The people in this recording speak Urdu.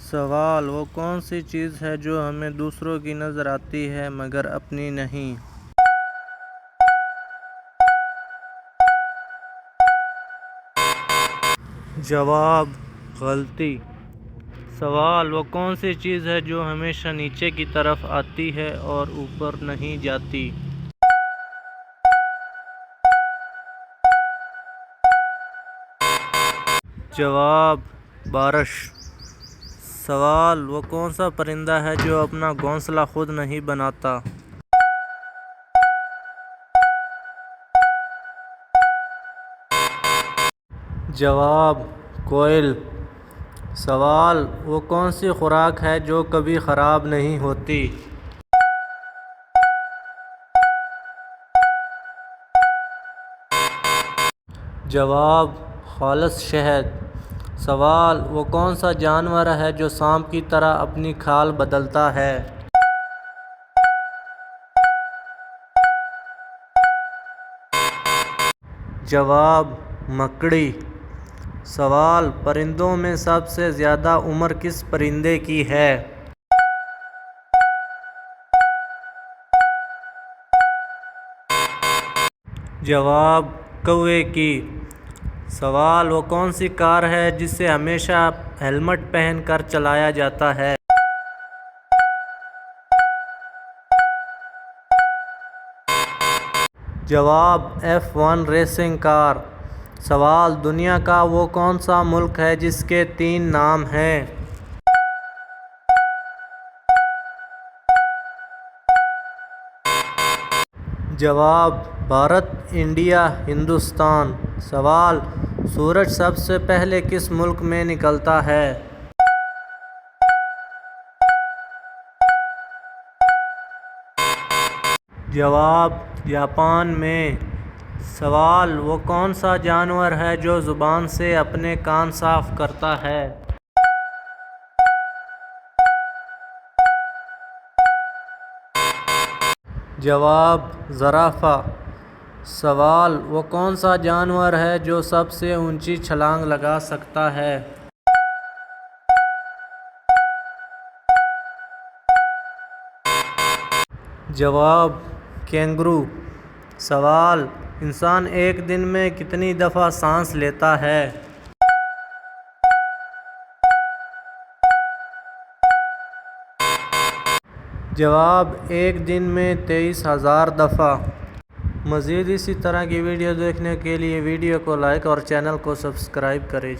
سوال: وہ کون سی چیز ہے جو ہمیں دوسروں کی نظر آتی ہے مگر اپنی نہیں؟ جواب: غلطی۔ سوال: وہ کون سی چیز ہے جو ہمیشہ نیچے کی طرف آتی ہے اور اوپر نہیں جاتی؟ جواب: بارش۔ سوال: وہ کون سا پرندہ ہے جو اپنا گھونسلہ خود نہیں بناتا؟ جواب: کوئل۔ سوال: وہ کون سی خوراک ہے جو کبھی خراب نہیں ہوتی؟ جواب: خالص شہد۔ سوال: وہ کون سا جانور ہے جو سانپ کی طرح اپنی کھال بدلتا ہے؟ جواب: مکڑی۔ سوال: پرندوں میں سب سے زیادہ عمر کس پرندے کی ہے؟ جواب: کوے کی۔ سوال: وہ کون سی کار ہے جسے ہمیشہ ہیلمٹ پہن کر چلایا جاتا ہے؟ جواب: F1 ریسنگ کار۔ سوال: دنیا کا وہ کون سا ملک ہے جس کے 3 نام ہیں؟ جواب: بھارت، انڈیا، ہندوستان۔ سوال: سورج سب سے پہلے کس ملک میں نکلتا ہے؟ جواب: جاپان میں۔ سوال: وہ کون سا جانور ہے جو زبان سے اپنے کان صاف کرتا ہے؟ جواب: زرافہ۔ سوال: وہ کون سا جانور ہے جو سب سے اونچی چھلانگ لگا سکتا ہے؟ جواب: کینگرو۔ سوال: انسان ایک دن میں کتنی دفعہ سانس لیتا ہے؟ جواب: ایک دن میں 23,000 دفعہ۔ مزید اسی طرح کی ویڈیو دیکھنے کے لیے ویڈیو کو لائک اور چینل کو سبسکرائب کریں۔